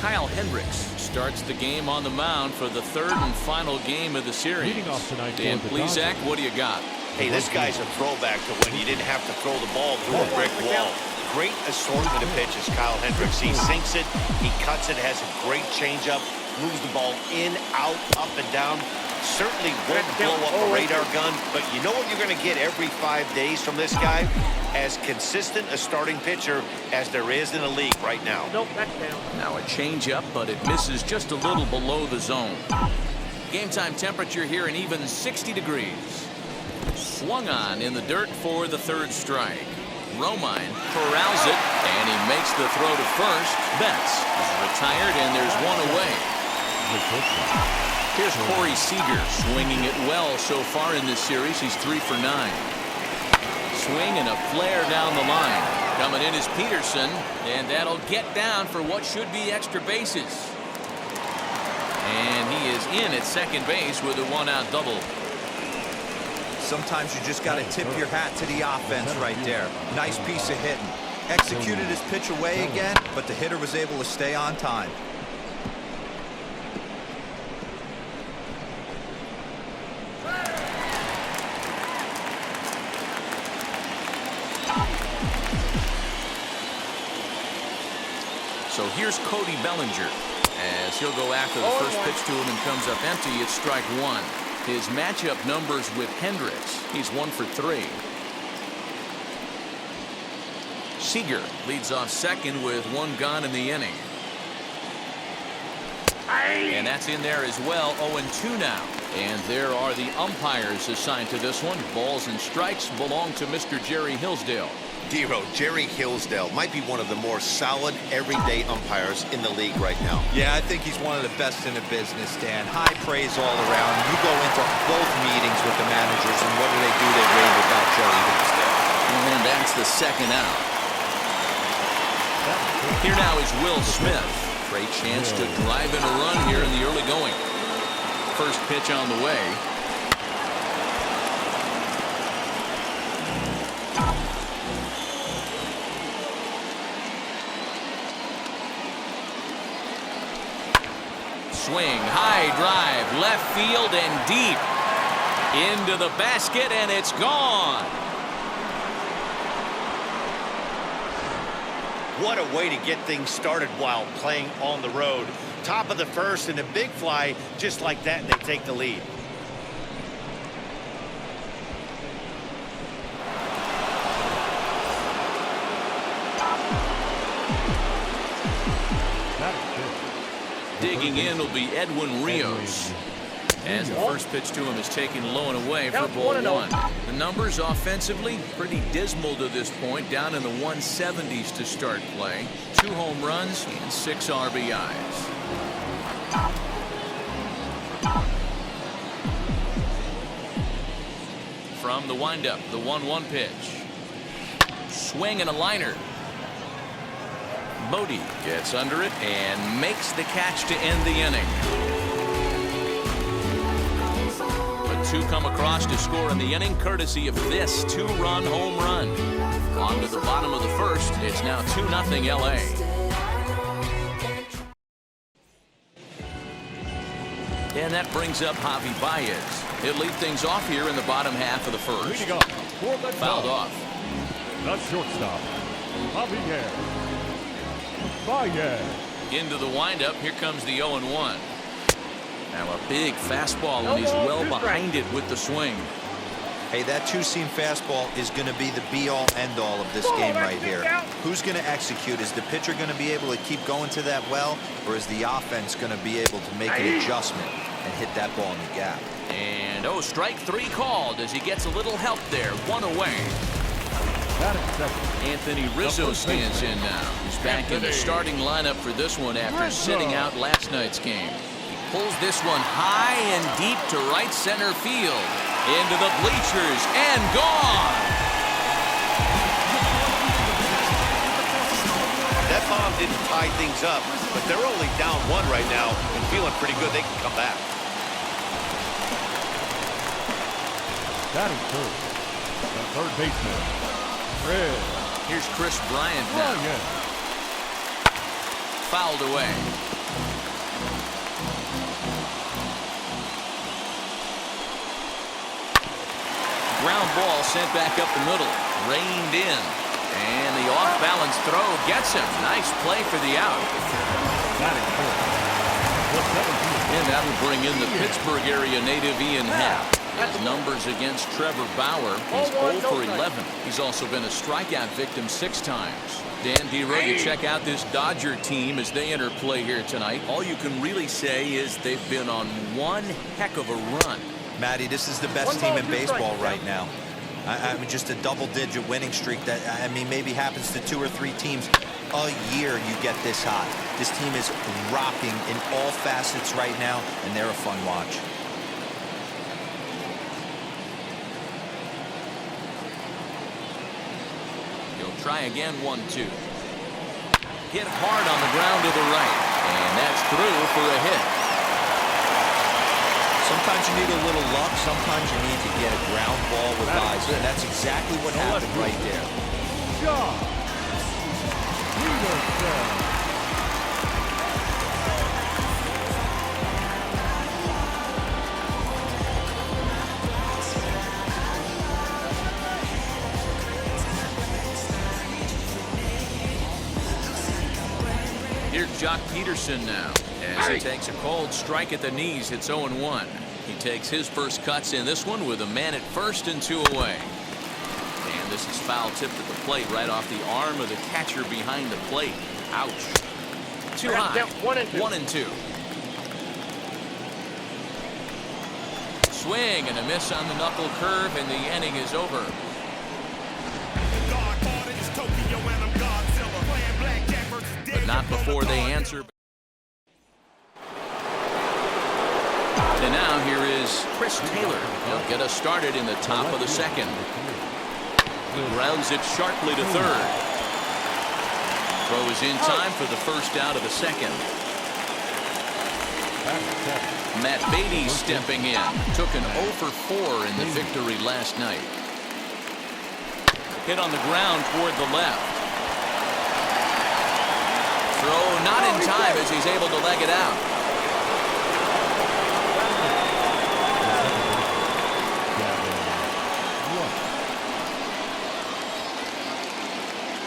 Kyle Hendricks starts the game on the mound for the third and final game of the series. Dan Plesac, what do you got? Hey, this guy's a throwback to when you didn't have to throw the ball through a brick wall. Great assortment of pitches, Kyle Hendricks. He sinks it, he cuts it, has a great changeup, moves the ball in, out, up, and down. Certainly won't blow up a radar gun, but you know what you're going to get every 5 days from this guy? As consistent a starting pitcher as there is in the league right now. Nope, that's down. Now a changeup, but it misses just a little below the zone. Game time temperature here an even 60 degrees. Swung on in the dirt for the third strike. Romine corrals it, and he makes the throw to first. Betts is retired, and there's one away. Here's Corey Seager swinging it well so far in this series. He's 3 for 9. Swing and a flare down the line. Coming in is Peterson, and that'll get down for what should be extra bases. And he is in at second base with a one-out double. Sometimes you just got to tip your hat to the offense right there. Nice piece of hitting. Executed his pitch away again, but the hitter was able to stay on time. So here's Cody Bellinger as he'll go after the first pitch to him and comes up empty. It's strike one. His matchup numbers with Hendricks. He's 1 for 3. Seager leads off second with one gone in the inning. And that's in there as well. 0-2 now. And there are the umpires assigned to this one. Balls and strikes belong to Mr. Jerry Hillsdale. Dero, Jerry Hillsdale might be one of the more solid everyday umpires in the league right now. Yeah, I think he's one of the best in the business, Dan. High praise all around. You go into both meetings with the managers, and what do? They rave about Jerry Hillsdale. And that's the second out. Here now is Will Smith. Great chance to drive in a run here in the early going. First pitch on the way. Swing, high drive, left field and deep into the basket, and it's gone. What a way to get things started while playing on the road. Top of the first and a big fly just like that, and they take the lead. Digging in will be Edwin Rios. As the first pitch to him is taken low and away for ball one. The numbers offensively pretty dismal to this point, down in the 170s to start play. 2 home runs and 6 RBIs. From the windup, the 1-1 pitch. Swing and a liner. Bodie gets under it and makes the catch to end the inning. But 2 come across to score in the inning, courtesy of this 2-run home run. On to the bottom of the first. It's now 2-0 LA. And that brings up Javi Baez. He'll lead things off here in the bottom half of the first. Fouled off. The shortstop, Javier. Into the windup. Here comes the 0-1. Now a big fastball, and he's well behind it with the swing. Hey, that two-seam fastball is going to be the be-all, end-all of this game right here. Who's going to execute? Is the pitcher going to be able to keep going to that well, or is the offense going to be able to make an adjustment and hit that ball in the gap? And strike 3 called as he gets a little help there. 1 away. Anthony Rizzo stands in now. He's back in the starting lineup for this one after sitting out last night's game. He pulls this one high and deep to right center field. Into the bleachers and gone. That bomb didn't tie things up, but they're only down 1 right now and feeling pretty good they can come back. Batting first, the third baseman. Here's Chris Bryant now. Fouled away. Ground ball sent back up the middle. Reined in. And the off-balance throw gets him. Nice play for the out. And that'll bring in the Pittsburgh area native Ian Happ. His numbers against Trevor Bauer, he's 0 for 11. He's also been a strikeout victim 6 times. Dan Dero, you check out this Dodger team as they enter play here tonight. All you can really say is they've been on one heck of a run. Matty, this is the best team in baseball right now. I mean, just a double-digit winning streak that, I mean, maybe happens to 2 or 3 teams a year. You get this hot. This team is rocking in all facets right now, and they're a fun watch. He'll try again, 1-2. Hit hard on the ground to the right, and that's through for a hit. Sometimes you need a little luck. Sometimes you need to get a ground ball with eyes, and that's exactly what happened right there. Here's Jock Peterson now as he takes a cold strike at the knees. It's 0-1. He takes his first cuts in this one with a man at first and 2 away. And this is foul tipped at the plate right off the arm of the catcher behind the plate. Ouch. Too high. 1-2. Swing and a miss on the knuckle curve, and the inning is over. But not before they answer. And now here is Chris Taylor. He'll get us started in the top of the second. He grounds it sharply to third. Throw is in time for the first out of the second. Matt Beatty stepping in. Took an 0 for 4 in the victory last night. Hit on the ground toward the left. Throw not in time as he's able to leg it out.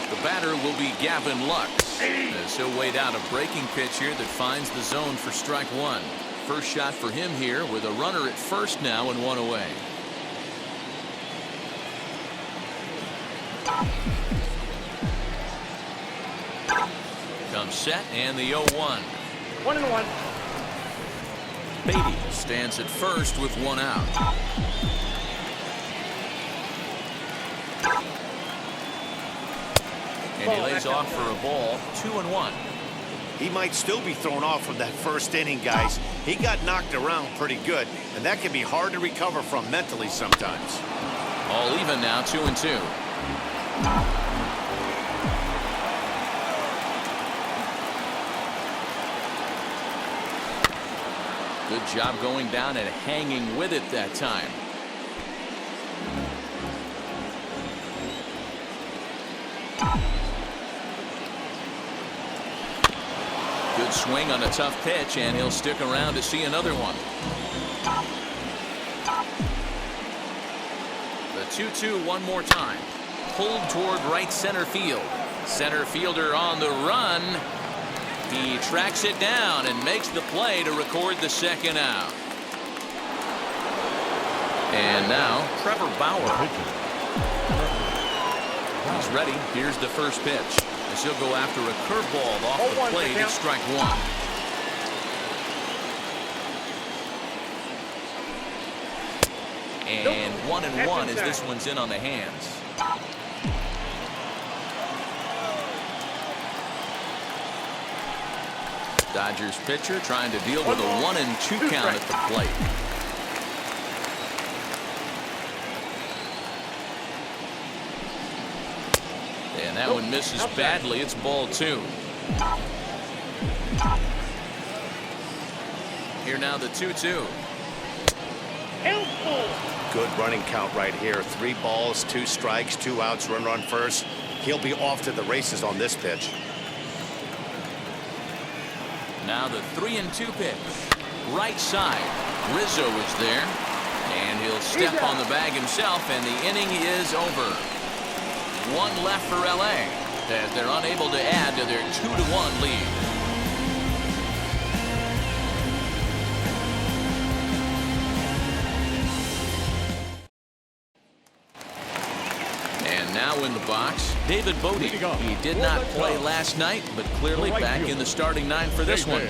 The batter will be Gavin Lux, as he'll wait out a breaking pitch here that finds the zone for strike 1. First shot for him here with a runner at first now and 1 away. Comes set and the 0-1. 1-1. Beatty stands at first with 1 out. And he lays off for a ball. 2-1. He might still be thrown off from that first inning, guys. He got knocked around pretty good, and that can be hard to recover from mentally sometimes. All even now, 2-2. Good job going down and hanging with it that time. Good swing on a tough pitch, and he'll stick around to see another one. The 2-2 one more time. Pulled toward right center field. Center fielder on the run. He tracks it down and makes the play to record the second out. And now Trevor Bauer. He's ready. Here's the first pitch. As he'll go after a curveball off the plate at strike 1. And 1-1 as this one's in on the hands. Dodgers pitcher trying to deal with a 1-2 count at the plate. And that one misses badly. It's ball 2. Here now the 2-2. Good running count right here. 3 balls, 2 strikes, 2 outs, runner on first. He'll be off to the races on this pitch. Now the 3-2 pitch. Right side. Rizzo is there. And he'll step on the bag himself, and the inning is over. One left for LA as they're unable to add to their 2-1 lead. And now in the box, David Bodie. He did not play last night, but clearly back in the starting 9 for this one.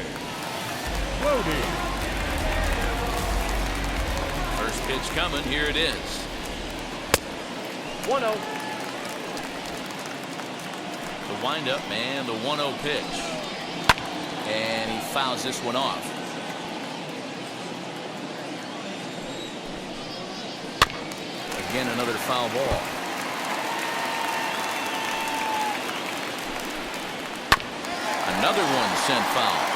First pitch coming. Here it is. 1-0. The windup and the 1-0 pitch. And he fouls this one off. Again, another foul ball. Another one sent foul.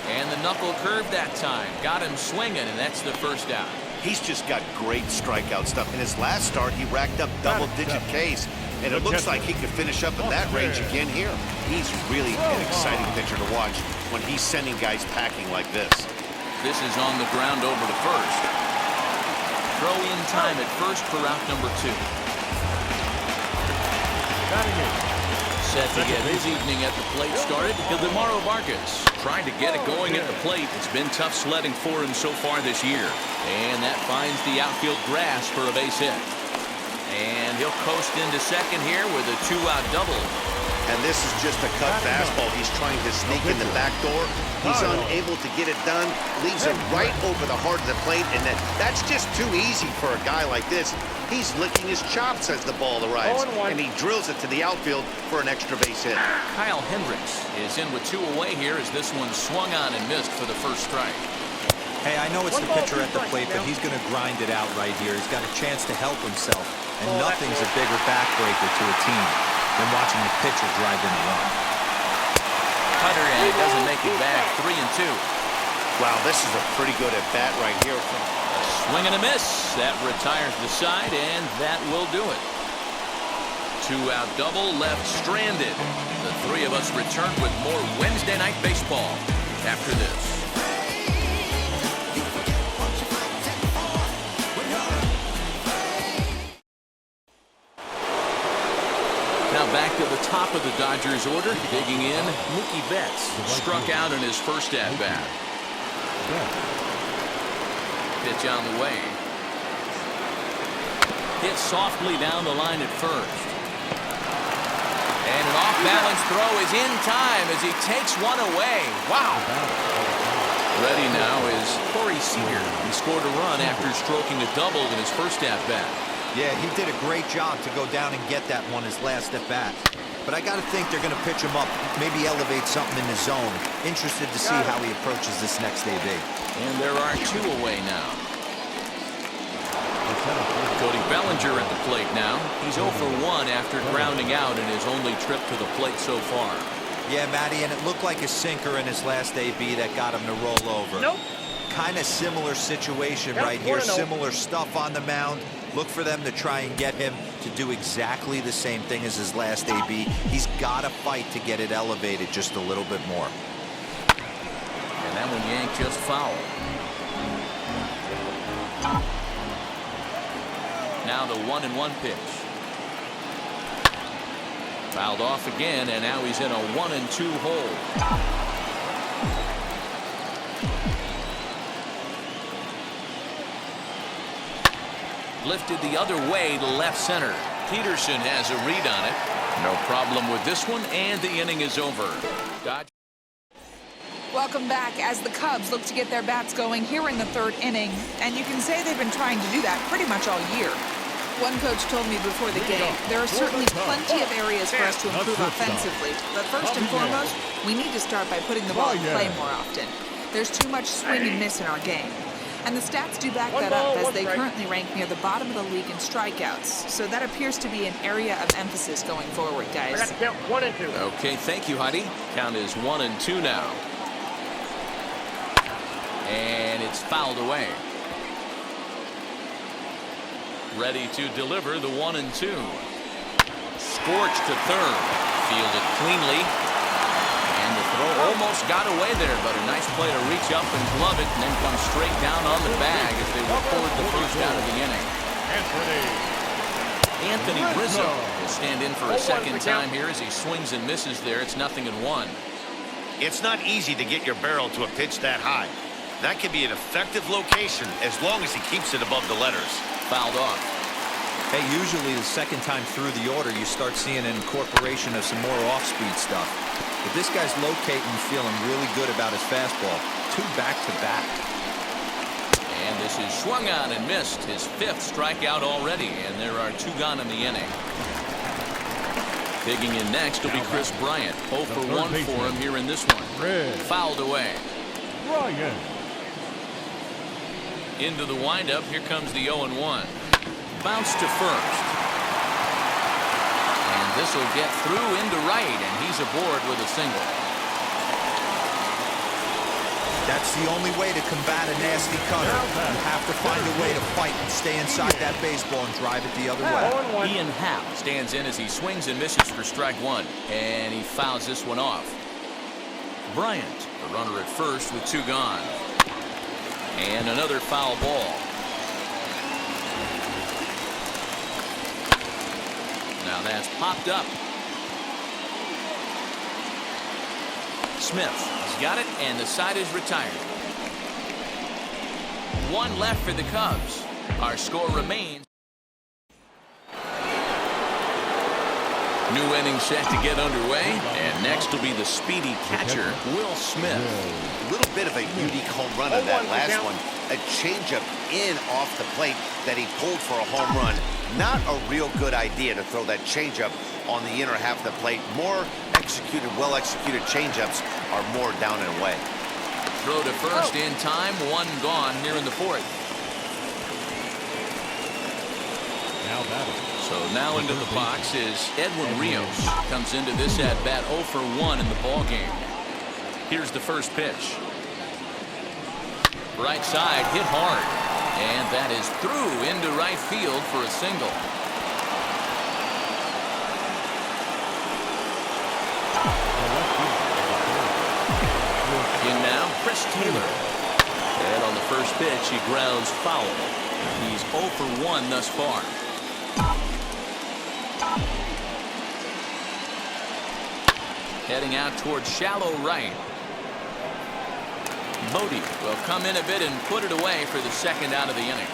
And the knuckle curve that time. Got him swinging, and that's the first out. He's just got great strikeout stuff. In his last start, he racked up double-digit Ks, and it looks like he could finish up in that range again here. He's really an exciting pitcher to watch when he's sending guys packing like this. This is on the ground over to first. Throw in time at first for out number 2. Set to get his evening at the plate started, Ildemaro Vargas trying to get it going at the plate. It's been tough sledding for him so far this year. And that finds the outfield grass for a base hit. And he'll coast into second here with a 2-out double. And this is just a cut fastball. He's trying to sneak in the back door. He's unable to get it done. Leaves it right over the heart of the plate. And that's just too easy for a guy like this. He's licking his chops as the ball arrives. And he drills it to the outfield for an extra base hit. Kyle Hendricks is in with 2 away here as this one swung on and missed for the first strike. Hey, I know it's the pitcher at the plate, but he's going to grind it out right here. He's got a chance to help himself. And nothing's a bigger backbreaker to a team than watching the pitcher drive in a run. Cutter, and he doesn't make it back. 3-2. Wow, this is a pretty good at bat right here. Swing and a miss. That retires the side, and that will do it. 2-out double left stranded. The 3 of us return with more Wednesday Night Baseball after this. Now back to the top of the Dodgers order. Digging in, Mookie Betts struck out in his first at-bat. Pitch on the way. Hit softly down the line at first. And an off-balance throw is in time as he takes one away. Wow. Ready now is Corey Seager. He scored a run after stroking a double in his first at-bat. Yeah, he did a great job to go down and get that one his last at bat. But I got to think they're going to pitch him up, maybe elevate something in the zone. Interested to see how he approaches this next AB. And there are 2 away now. Cody Bellinger at the plate now. He's 0 for 1 after grounding out in his only trip to the plate so far. Yeah, Matty, and it looked like a sinker in his last AB that got him to roll over. Nope. Kind of similar situation right here. Similar stuff on the mound. Look for them to try and get him to do exactly the same thing as his last AB. He's got to fight to get it elevated just a little bit more. And that one yanked just foul. Now the 1-1 pitch. Fouled off again, and now he's in a 1-2 hole. Lifted the other way to left center. Peterson has a read on it. No problem with this one, and the inning is over. Dodgers. Welcome back as the Cubs look to get their bats going here in the 3rd inning. And you can say they've been trying to do that pretty much all year. One coach told me before the game, there are certainly plenty of areas for us to improve offensively. But first and foremost, we need to start by putting the ball in play more often. There's too much swing and miss in our game. And the stats do back that up, as they currently rank near the bottom of the league in strikeouts. So that appears to be an area of emphasis going forward, guys. I got to count 1 and 2. Okay, thank you, Heidi. Count is 1-2 now. And it's fouled away. Ready to deliver the 1-2. Scorched to third. Fielded cleanly. And the throw almost got away there, but a nice play to reach up and glove it, and then come straight down on the bag as they record the first out of the inning. Anthony Rizzo will stand in for a second time here as he swings and misses there. It's 0-1. It's not easy to get your barrel to a pitch that high. That can be an effective location as long as he keeps it above the letters. Fouled off. Hey, usually the second time through the order, you start seeing an incorporation of some more off-speed stuff. But this guy's locating, feeling really good about his fastball. 2 back-to-back. And this is swung on and missed. His 5th strikeout already, and there are 2 gone in the inning. Digging in next will be Chris Bryant. 0 for 1 for him here in this one. Fouled away. Bryant. Into the windup. Here comes the 0-1. Bounce to first. And this will get through into right, and he's aboard with a single. That's the only way to combat a nasty cutter. You have to find a way to fight and stay inside that baseball and drive it the other way. Ian Happ stands in as he swings and misses for strike 1, and he fouls this one off. Bryant, the runner at first with 2 gone. And another foul ball. Now that's popped up. Smith has got it, and the side is retired. 1 left for the Cubs. Our score remains. New inning set to get underway, and next will be the speedy catcher, Will Smith. A little bit of a unique home run on that last one. A changeup in off the plate that he pulled for a home run. Not a real good idea to throw that changeup on the inner half of the plate. More executed, well-executed changeups are more down and away. Throw to first in time, 1 gone here in the 4th. Now batting. So now into the box is Edwin Rios. Comes into this at-bat 0 for 1 in the ball game. Here's the first pitch. Right side hit hard, and that is through into right field for a single. In now, Chris Taylor. And on the first pitch, he grounds foul. He's 0 for 1 thus far. Heading out towards shallow right. Bodie will come in a bit and put it away for the second out of the inning.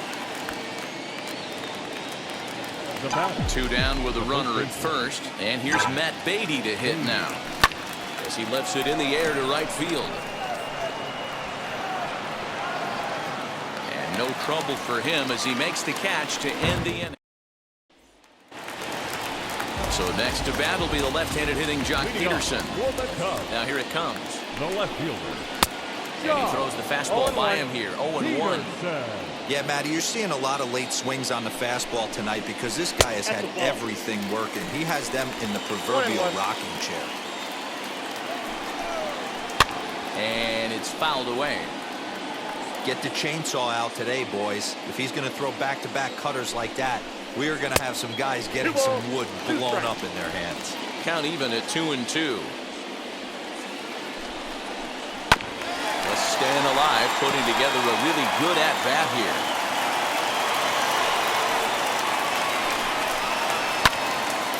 2 down with a runner at first, and here's Matt Beatty to hit now as he lifts it in the air to right field. And no trouble for him as he makes the catch to end the inning. So next to bat will be the left-handed hitting Jock Peterson. Now here it comes. The left fielder. And he throws the fastball by him here. 0-1. Yeah, Matty, you're seeing a lot of late swings on the fastball tonight because this guy has had everything working. He has them in the proverbial rocking chair. And it's fouled away. Get the chainsaw out today, boys. If he's going to throw back-to-back cutters like that, we are going to have some guys getting some wood blown up in their hands. Count even at 2-2. Just staying alive, putting together a really good at-bat here.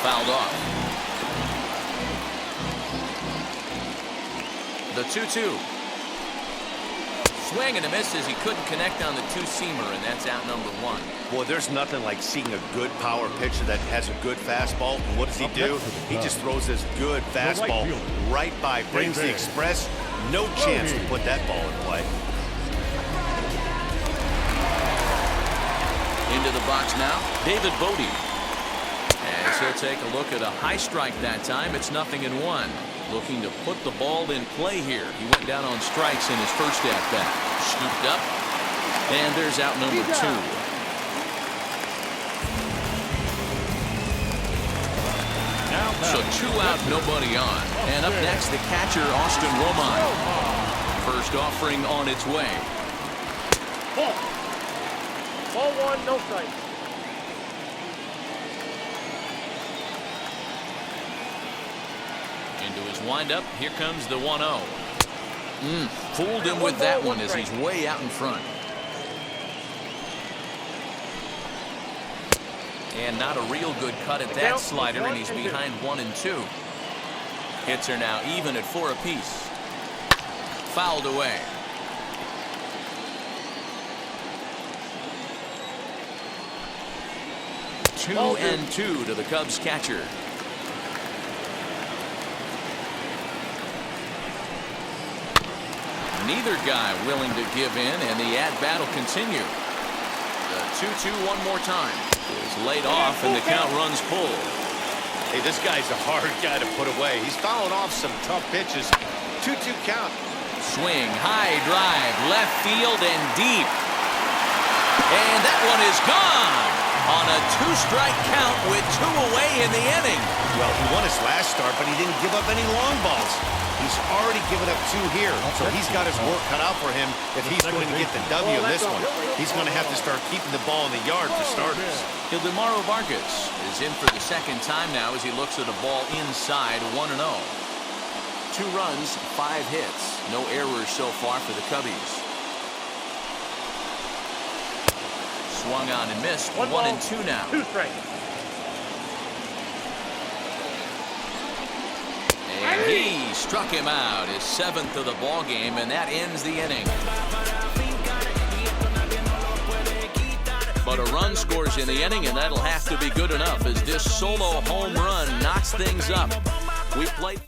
Fouled off. The 2-2. Swing and a miss as he couldn't connect on the 2-seamer, and that's out number 1. Boy, there's nothing like seeing a good power pitcher that has a good fastball. And what does he do? He just throws this good fastball right by, brings the express. No chance to put that ball in play. Into the box now, David Bodie. As he'll take a look at a high strike that time, it's 0-1. Looking to put the ball in play here. He went down on strikes in his first at-bat. Scooped up, and there's out number 2. So 2 out, nobody on. And up next, the catcher, Austin Romine. First offering on its way. Ball 1, no strikes. To his windup, here comes the 1-0. Fooled him with that one as he's way out in front. And not a real good cut at that slider, and he's behind 1-2. Hits are now even at 4 apiece. Fouled away. Two and 2 to the Cubs catcher. Neither guy willing to give in, and the at-bat will continue. The 2-2 one more time. Is laid off, and the count runs full. Hey, this guy's a hard guy to put away. He's fouling off some tough pitches. 2-2 count. Swing, high drive, left field and deep. And that one is gone on a 2-strike count with 2 away in the inning. Well, he won his last start, but he didn't give up any long balls. He's already given up 2 here, so he's got his work cut out for him if he's going to get the W in this one. He's going to have to start keeping the ball in the yard for starters. Ildemaro Vargas is in for the second time now as he looks at a ball inside 1-0. 2 runs, 5 hits. No errors so far for the Cubbies. Swung on and missed. 1-2 now. 2 strikes. And he struck him out, his 7th of the ball game, and that ends the inning. But a run scores in the inning, and that'll have to be good enough as this solo home run knocks things up. We played.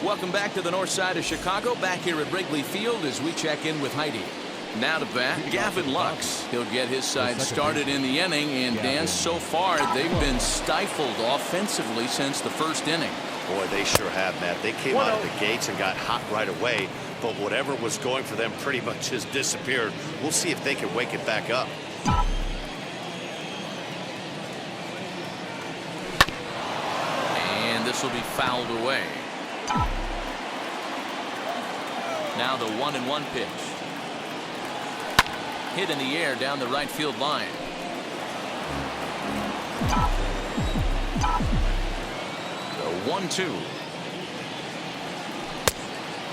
Welcome back to the north side of Chicago, back here at Wrigley Field as we check in with Heidi. Now to bat, Gavin Lux. He'll get his side started in the inning, and Dan, so far they've been stifled offensively since the first inning. Boy, they sure have, Matt. They came out of the gates and got hot right away, but whatever was going for them pretty much has disappeared. We'll see if they can wake it back up. And this will be fouled away. Now the 1-1 pitch. Hit in the air down the right field line. The 1-2.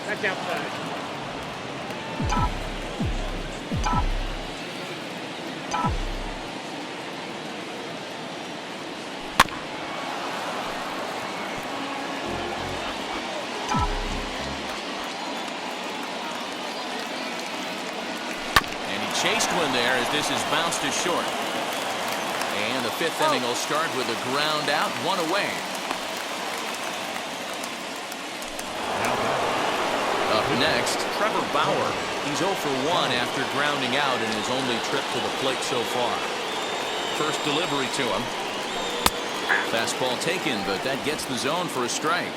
That's outside. Chased one there as this is bounced to short. And the 5th inning will start with a ground out, 1 away. Up next, Trevor Bauer. He's 0 for 1 after grounding out in his only trip to the plate so far. First delivery to him. Fastball taken, but that gets the zone for a strike.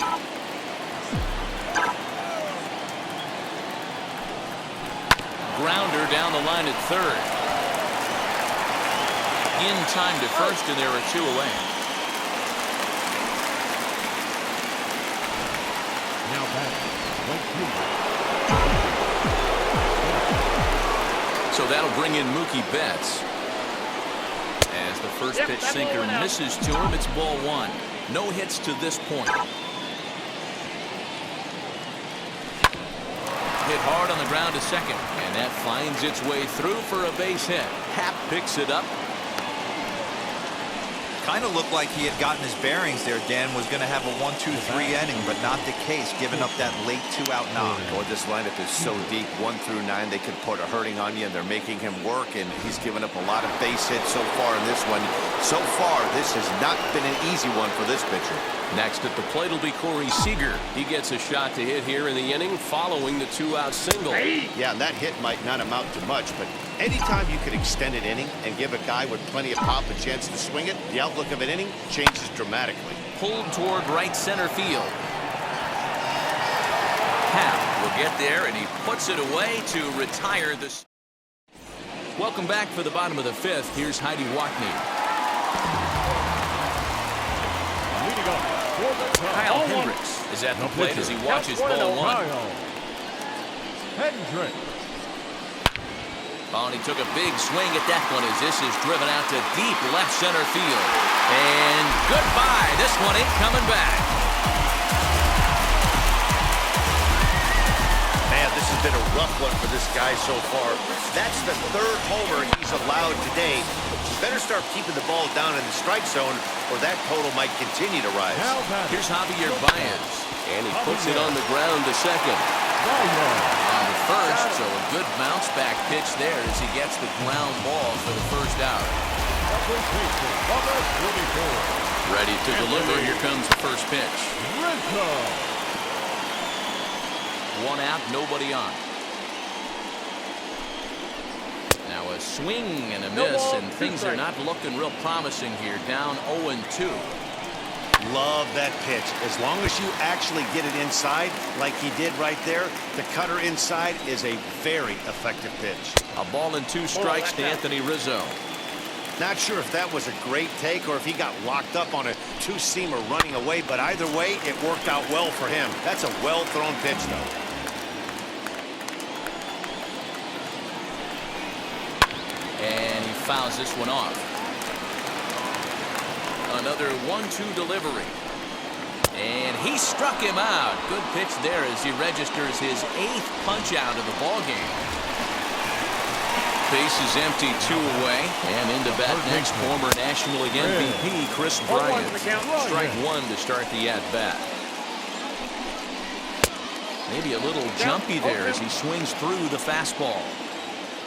Grounder down the line at 3rd. In time to first, and there are 2 away. Now back, right fielder. So that'll bring in Mookie Betts. As the first pitch sinker misses to him, it's ball 1. No hits to this point. Hit hard on the ground to second, and that finds its way through for a base hit. Happ picks it up. Kind of looked like he had gotten his bearings there. Dan was going to have a 1-2-3 inning, but not the case, giving up that late 2-out knock. Boy, this lineup is so deep, 1 through 9. They could put a hurting on you, and they're making him work, and he's given up a lot of base hits so far in this one. So far, this has not been an easy one for this pitcher. Next at the plate will be Corey Seager. He gets a shot to hit here in the inning following the 2-out single. Yeah, and that hit might not amount to much, but anytime you can extend an inning and give a guy with plenty of pop a chance to swing it, the outlook of an inning changes dramatically. Pulled toward right center field. Happ will get there, and he puts it away to retire this. Welcome back for the bottom of the 5th. Here's Heidi Watney. Leading off for the Cubs, Kyle Hendricks is at the plate as he watches ball 1. Kyle Hendricks. Oh, and he took a big swing at that one as this is driven out to deep left center field. And goodbye. This one ain't coming back. has been a rough one for this guy so far. That's the third homer he's allowed today. He better start keeping the ball down in the strike zone, or that total might continue to rise. Here's Javier Baez, and he puts it on the ground to second. On the first, so a good bounce back pitch there as he gets the ground ball for the first out. Ready to deliver. Here comes the first pitch. One out, nobody on. Now a swing and a miss, and things are not looking real promising here. Down 0-2. Love that pitch. As long as you actually get it inside, like he did right there, the cutter inside is a very effective pitch. A ball and 2 strikes to Anthony Rizzo. Not sure if that was a great take or if he got locked up on a two-seamer running away, but either way, it worked out well for him. That's a well-thrown pitch, though. And he fouls this one off. Another 1-2 delivery. And he struck him out. Good pitch there as he registers his 8th punch out of the ballgame. Base is empty, 2 away. And into bat next, former National League MVP Chris Bryant. Strike 1 to start the at-bat. Maybe a little jumpy there as he swings through the fastball.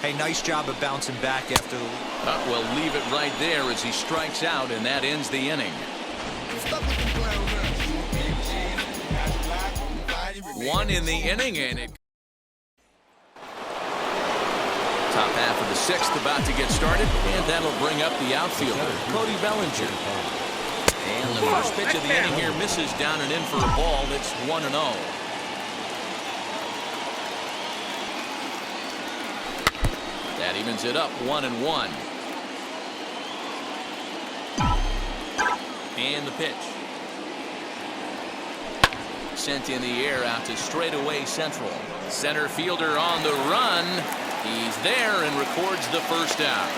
Hey, nice job of bouncing back after the... Well, leave it right there as he strikes out, and that ends the inning. One in the inning, and it... Top half of the 6th about to get started, and that'll bring up the outfielder, Cody Bellinger. And the first pitch of the inning here misses down and in for a ball. It's 1-0. That evens it up 1-1. And the pitch. Sent in the air out to straightaway central. Center fielder on the run. He's there and records the first out.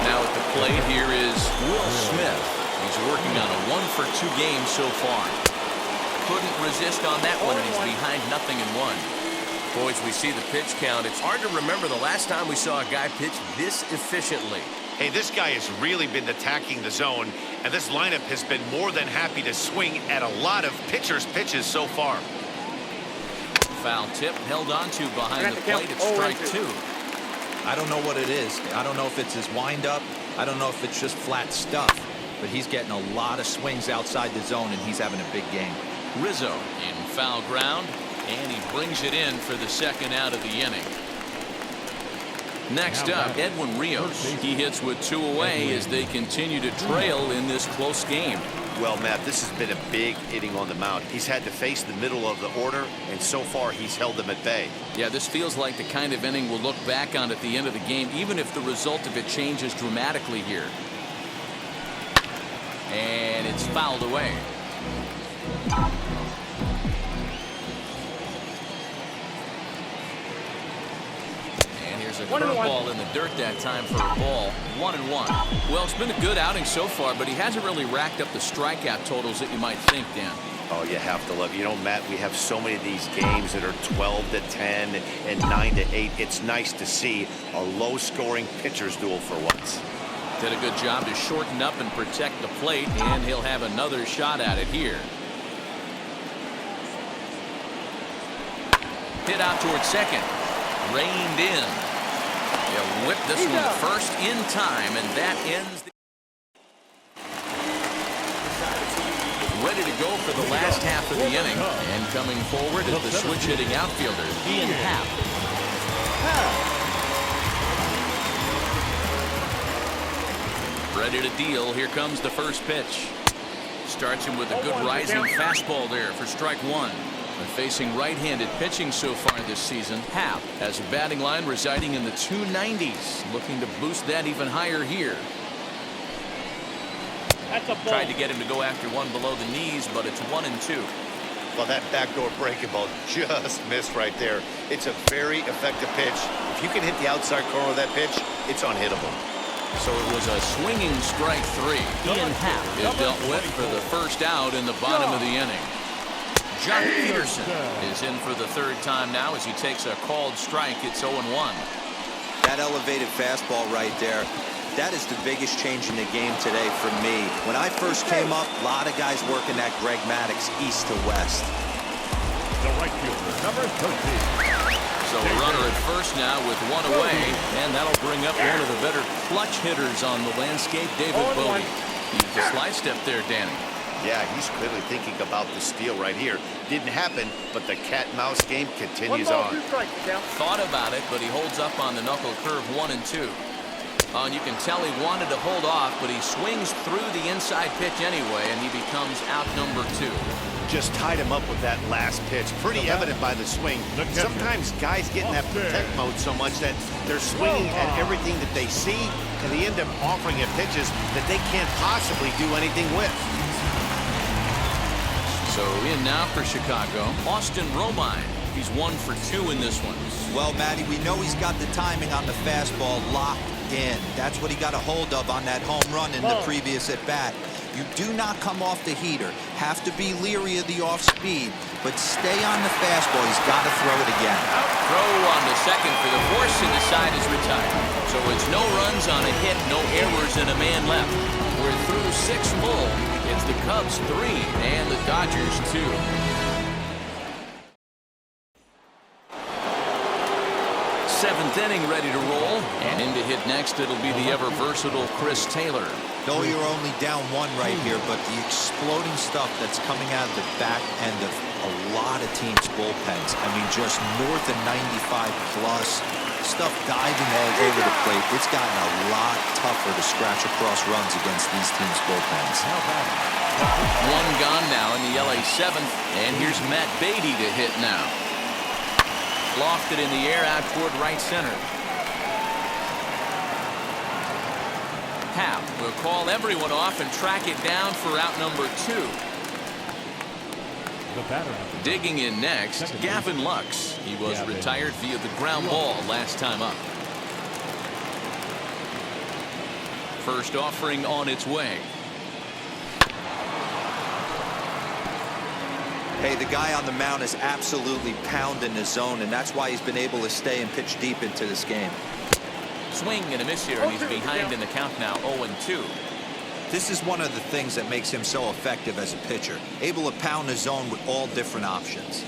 Now at the plate here is Will Smith. He's working on a 1-for-2 game so far. Couldn't resist on that one, and he's behind 0-1. Boys, we see the pitch count. It's hard to remember the last time we saw a guy pitch this efficiently. Hey, this guy has really been attacking the zone, and this lineup has been more than happy to swing at a lot of pitchers' pitches so far. Foul tip held on to behind the plate. It's strike 2. I don't know what it is. I don't know if it's his windup. I don't know if it's just flat stuff. But he's getting a lot of swings outside the zone, and he's having a big game. Rizzo in foul ground, and he brings it in for the second out of the inning. Next up, Edwin Rios. He hits with 2 away as they continue to trail in this close game. Well, Matt, this has been a big inning on the mound. He's had to face the middle of the order, and so far he's held them at bay. Yeah, this feels like the kind of inning we'll look back on at the end of the game, even if the result of it changes dramatically here. And it's fouled away. A curveball in the dirt that time for a ball. 1-1. Well, it's been a good outing so far, but he hasn't really racked up the strikeout totals that you might think, Dan. Oh, you have to love it. You know, Matt, we have so many of these games that are 12-10 and 9-8. It's nice to see a low-scoring pitcher's duel for once. Did a good job to shorten up and protect the plate, and he'll have another shot at it here. Hit out towards second. Reined in. He'll whip this one first in time, and that ends the... Ready to go for the last half of the inning. And coming forward is the switch-hitting outfielder, Ian Happ. Ready to deal. Here comes the first pitch. Starts him with a good rising fastball there for strike 1. And facing right-handed pitching so far this season, Happ has a batting line residing in the 290s, looking to boost that even higher here. Tried to get him to go after one below the knees, but it's 1-2. Well, that backdoor breaking ball just missed right there. It's a very effective pitch. If you can hit the outside corner of that pitch, it's unhittable. So it was a swinging strike 3. Ian Happ is dealt with for the first out in the bottom of the inning. Jock Peterson is in for the third time now as he takes a called strike. It's 0-1. That elevated fastball right there, that is the biggest change in the game today for me. When I first came up, a lot of guys working that Greg Maddux east to west. The right fielder, number 13. So a runner at first now with one away, and that'll bring up one of the better clutch hitters on the landscape, David Bowie. Used a slide step there, Danny. Yeah, he's clearly thinking about the steal right here. Didn't happen, but the cat-mouse game continues on. Thought about it, but he holds up on the knuckle curve 1 and 2. And you can tell he wanted to hold off, but he swings through the inside pitch anyway, and he becomes out number 2. Just tied him up with that last pitch. Pretty evident by the swing. Sometimes guys get in that protect mode so much that they're swinging at everything that they see, and they end up offering at pitches that they can't possibly do anything with. So in now for Chicago, Austin Romine. He's 1 for 2 in this one. Well, Matty, we know he's got the timing on the fastball locked in. That's what he got a hold of on that home run in the previous at-bat. You do not come off the heater. Have to be leery of the off-speed, but stay on the fastball. He's got to throw it again. Throw on the second for the force, and the side is retired. So it's no runs on a hit, no errors, and a man left. We're through 6 full. It's the Cubs 3 and the Dodgers 2. Seventh inning ready to roll, and in to hit next it'll be the ever versatile Chris Taylor. No, you're only down 1 right here, but the exploding stuff that's coming out of the back end of a lot of teams' bullpens. I mean, just north of 95 plus. Stuff diving all over the plate. It's gotten a lot tougher to scratch across runs against these teams' bullpens. 1 gone now in the LA 7th, and here's Matt Beatty to hit now. Lofted in the air out toward right center. Happ will call everyone off and track it down for out number 2. Digging in next, Gavin Lux. He was retired via the ground ball last time up. First offering on its way. Hey, the guy on the mound is absolutely pounding the zone, and that's why he's been able to stay and pitch deep into this game. Swing and a miss here, and he's behind in the count now, 0-2. This is one of the things that makes him so effective as a pitcher, able to pound the zone with all different options.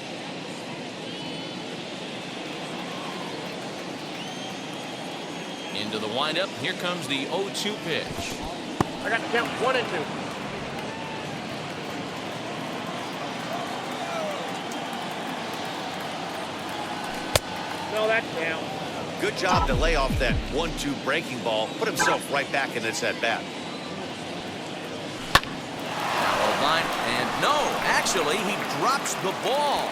Into the windup, here comes the 0-2 pitch. I got the count 1 and 2. No, that's down. Good job to lay off that 1-2 breaking ball. Put himself right back in this at-bat. Now line, and no, actually, he drops the ball.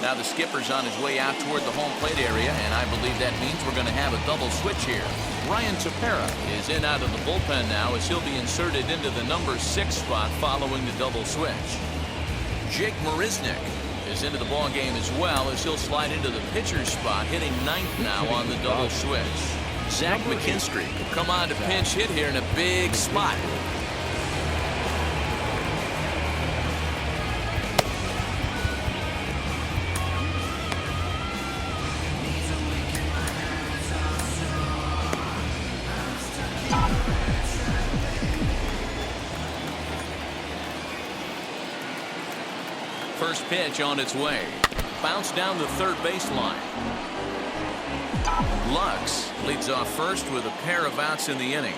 Now the skipper's on his way out toward the home plate area, and I believe that means we're going to have a double switch here. Ryan Tepera is in out of the bullpen now as he'll be inserted into the number 6 spot following the double switch. Jake Marisnick is into the ball game as well as he'll slide into the pitcher's spot, hitting 9th now on the double switch. Zach McKinstry will come on to pinch hit here in a big spot. First pitch on its way. Bounce down the third baseline. Lux leads off first with a pair of outs in the inning.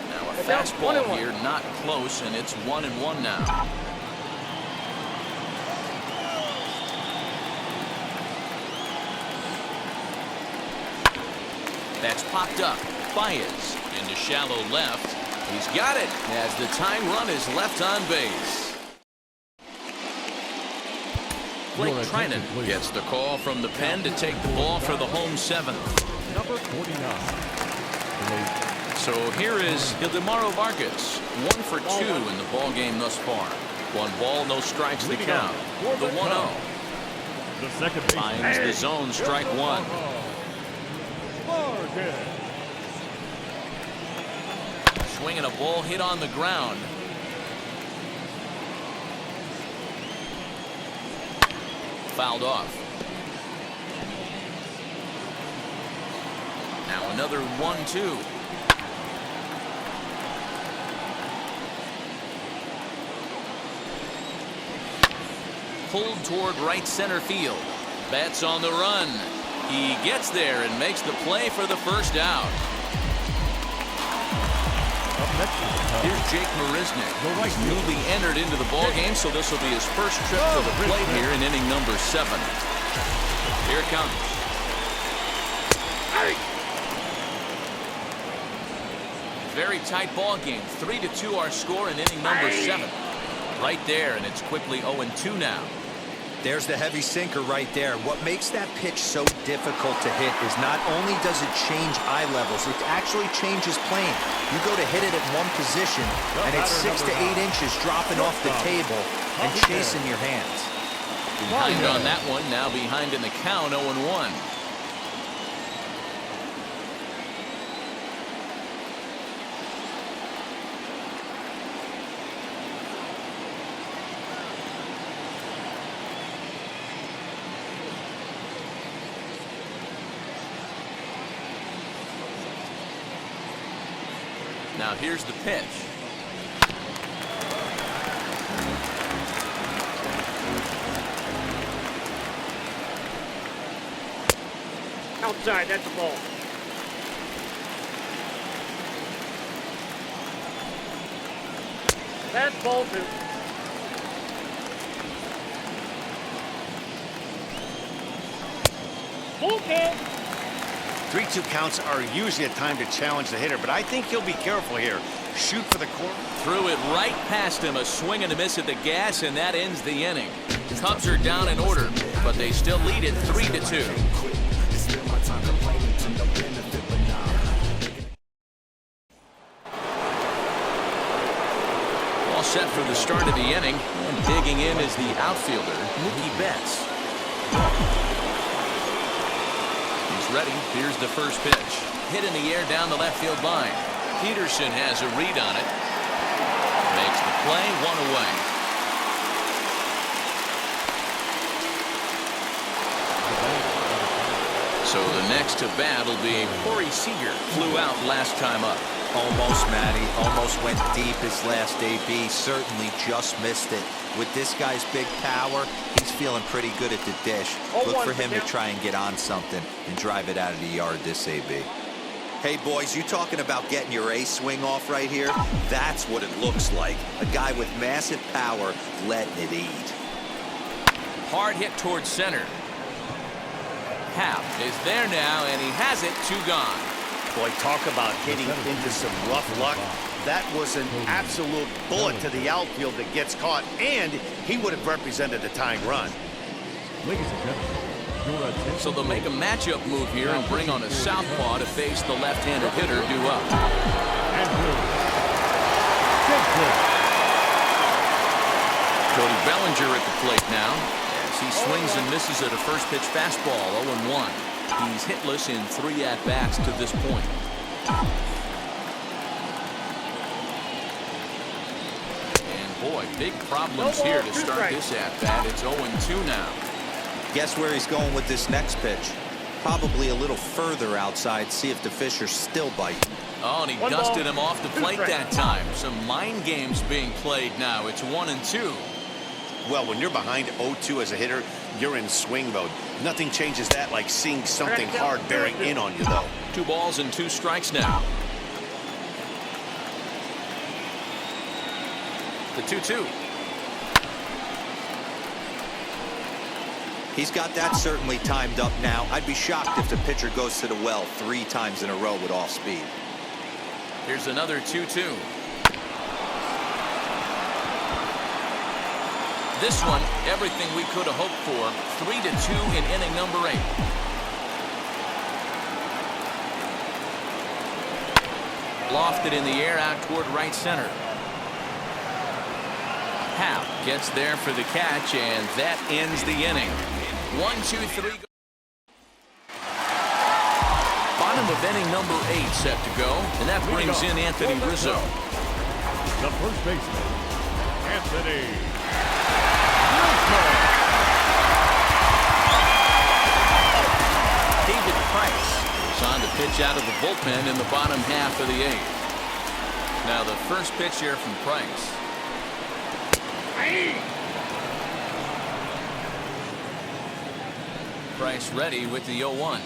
Now a fastball here, not close, and it's 1-1 now. That's popped up. Baez into shallow left. He's got it as the tying run is left on base. Blake Trinan gets the call from the pen to take the ball for the home 7th. Number 49. So here is Ildemaro Vargas, 1 for 2 in the ball game thus far. 1 ball, no strikes the count. The 1-0. The second baseman. Finds the zone, strike 1. 1. 2-0 pitch. Swinging a ball hit on the ground. Fouled off. Now another 1-2. Pulled toward right center field. Bats on the run. He gets there and makes the play for the first out. Here's Jake Marisnick. He's newly entered into the ball game, so this will be his first trip to the plate here in inning number 7. Here it comes. Very tight ball game. 3-2 our score in inning number 7. Right there, and it's quickly 0-2 now. There's the heavy sinker right there. What makes that pitch so difficult to hit is not only does it change eye levels, it actually changes plane. You go to hit it at one position, and it's 6 to 8 inches dropping off the table and chasing your hands. Behind on that one, now behind in the count, 0-1. Now here's the pitch. Outside, that's a ball. That's ball 2. Full count. 3-2 counts are usually a time to challenge the hitter, but I think he'll be careful here. Shoot for the corner. Threw it right past him. A swing and a miss at the gas, and that ends the inning. The Cubs are down in order, but they still lead it 3-2. All set for the start of the inning, and digging in is the outfielder, Mookie Betts. Ready. Here's the first pitch. Hit in the air down the left field line. Peterson has a read on it. Makes the play, 1 away. So the next to bat will be Corey Seager. Flew out last time up. Almost, Matty. Almost went deep his last AB. Certainly just missed it. With this guy's big power, he's feeling pretty good at the dish. Look for him to try and get on something and drive it out of the yard this AB. Hey, boys, you talking about getting your A swing off right here? That's what it looks like. A guy with massive power letting it eat. Hard hit towards center. Happ is there now, and he has it. 2 gone. Boy, talk about hitting into some rough luck. That was an absolute bullet to the outfield that gets caught, and he would have represented a tying run. Ladies and gentlemen, your attention. So they'll make a matchup move here and bring on a southpaw to face the left-handed hitter due up. And blue. Big hit. Cody Bellinger at the plate now as he swings and misses at a first pitch fastball. 0-1. He's hitless in 3 at-bats to this point. And boy, big problems here to start this at-bat. It's 0-2 now. Guess where he's going with this next pitch? Probably a little further outside. See if the fish are still biting. Oh, and he dusted him off the plate that time. Some mind games being played now. It's 1-2. Well, when you're behind 0-2 as a hitter, you're in swing mode. Nothing changes that like seeing something hard bearing in on you, though. 2 balls and 2 strikes now. The 2-2. He's got that certainly timed up now. I'd be shocked if the pitcher goes to the well 3 times in a row with off speed. Here's another 2-2. This one, everything we could have hoped for. 3-2 in inning number 8. Lofted in the air out toward right center. Happ gets there for the catch, and that ends the inning. 1, 2, 3. Bottom of inning number 8 set to go, and that brings in Anthony Rizzo. The first baseman, Anthony Rizzo. David Price is on to pitch out of the bullpen in the bottom half of the 8th. Now the first pitch here from Price. Price ready with the 0-1.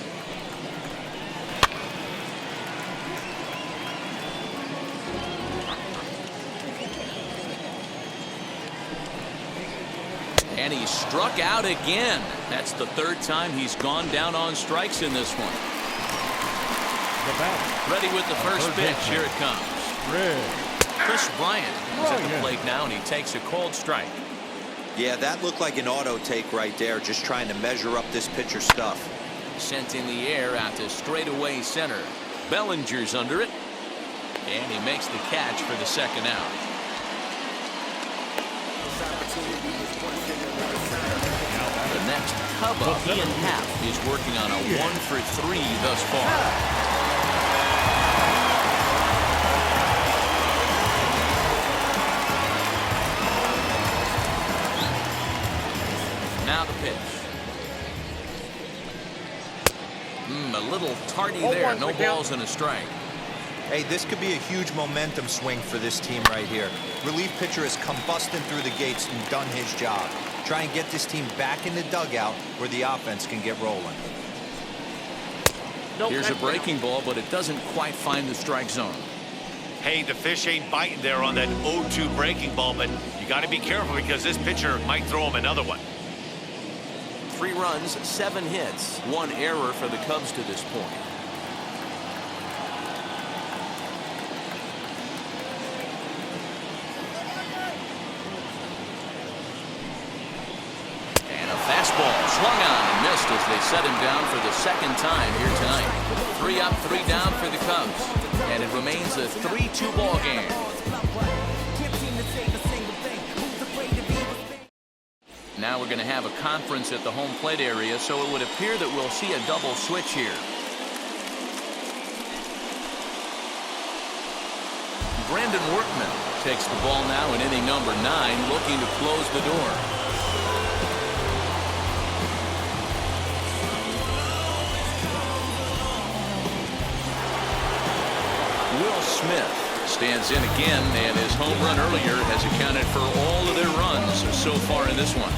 And he struck out again. That's the 3rd time he's gone down on strikes in this one. Ready with the first pitch. Here it comes. Chris Bryant is at the plate now, and he takes a cold strike. Yeah, that looked like an auto take right there, just trying to measure up this pitcher's stuff. Sent in the air out to straightaway center. Bellinger's under it, and he makes the catch for the 2nd out. The next Cub up, Ian Happ, is working on a 1-for-3 thus far. Now the pitch. A little tardy there. No balls and a strike. Hey, this could be a huge momentum swing for this team right here. Relief pitcher has come busting through the gates and done his job. Try and get this team back in the dugout where the offense can get rolling. Here's a breaking ball, but it doesn't quite find the strike zone. Hey, the fish ain't biting there on that 0-2 breaking ball, but you got to be careful because this pitcher might throw him another one. 3 runs, 7 hits, 1 error for the Cubs to this point. And a fastball swung on and missed as they set him down for the 2nd time here tonight. 3 up, 3 down for the Cubs, and it remains a 3-2 ball game. Now we're going to have a conference at the home plate area, so it would appear that we'll see a double switch here. Brandon Workman takes the ball now in inning number 9, looking to close the door. Will Smith stands in again, and his home run earlier has accounted for all of their runs so far in this one.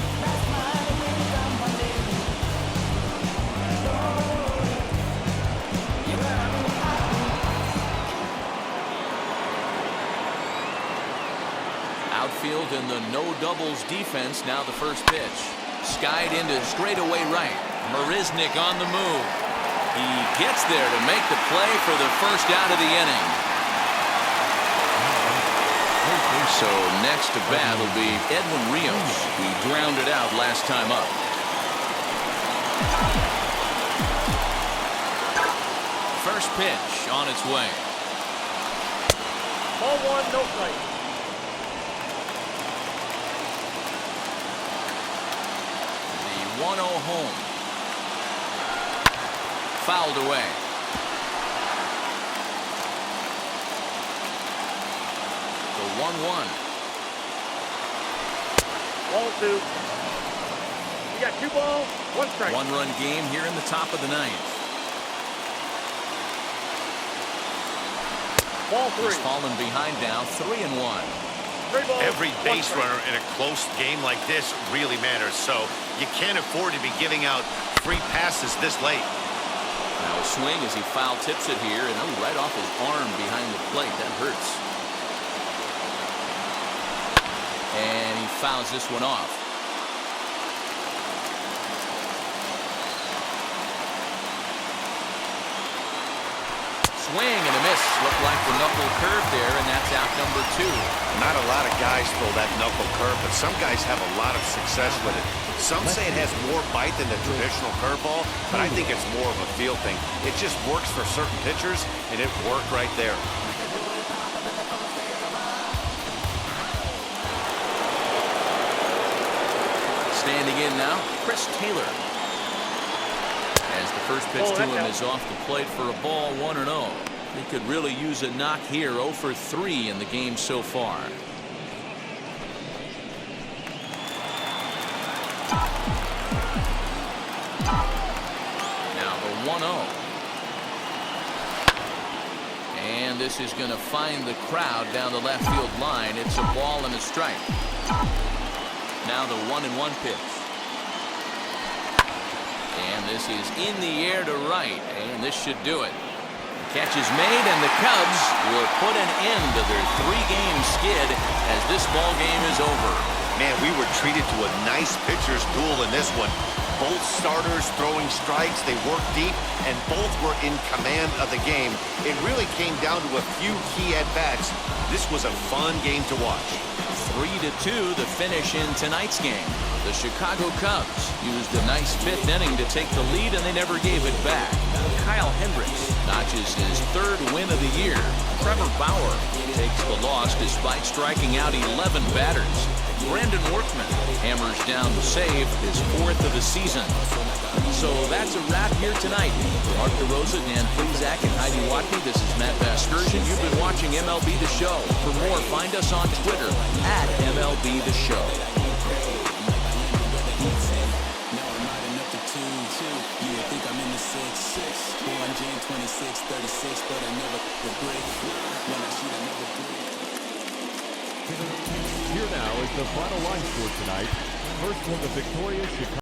Outfield in the no doubles defense. Now the first pitch. Skied into straightaway right. Marisnik on the move. He gets there to make the play for the first out of the inning. So next to bat will be Edwin Rios. He grounded out last time up. First pitch on its way. Ball 1, no strike. The 1-0 home. Fouled away. The 1-1. Ball 2. You got 2 balls, 1 strike. 1-run game here in the top of the 9th. Ball 3. He's fallen behind now, 3-1. 3 balls, Every 1 base strike. runner in a close game like this really matters, so you can't afford to be giving out free passes this late. Now a swing as he foul tips it here, and right off his arm behind the plate. That hurts. And he fouls this one off. Swing and a miss. Looked like the knuckle curve there, and that's out number 2. Not a lot of guys throw that knuckle curve, but some guys have a lot of success with it. Some say it has more bite than the traditional curveball, but I think it's more of a feel thing. It just works for certain pitchers, and it worked right there. Standing in now, Chris Taylor. As the First pitch to him is off the plate for a ball, 1-0. He could really use a knock here. 0 for 3 in the game so far. Now the 1-0. And this is going to find the crowd down the left field line. It's a ball and a strike. Now the 1-1 pitch. And this is in the air to right. And this should do it. The catch is made, and the Cubs will put an end to their 3-game skid as this ball game is over. Man, we were treated to a nice pitcher's duel in this one. Both starters throwing strikes. They worked deep, and both were in command of the game. It really came down to a few key at-bats. This was a fun game to watch. 3-2 the finish in tonight's game. The Chicago Cubs used a nice 5th inning to take the lead, and they never gave it back. Kyle Hendricks notches his 3rd win of the year. Trevor Bauer takes the loss despite striking out 11 batters. Brandon Workman hammers down the save, his 4th of the season. So that's a wrap here tonight. For Mark DeRosa, Dan Plesac, and Heidi Watney, this is Matt Vasgersian. You've been watching MLB The Show. For more, find us on Twitter at MLB The Show. Here now is the final line score tonight. First for the victorious Chicago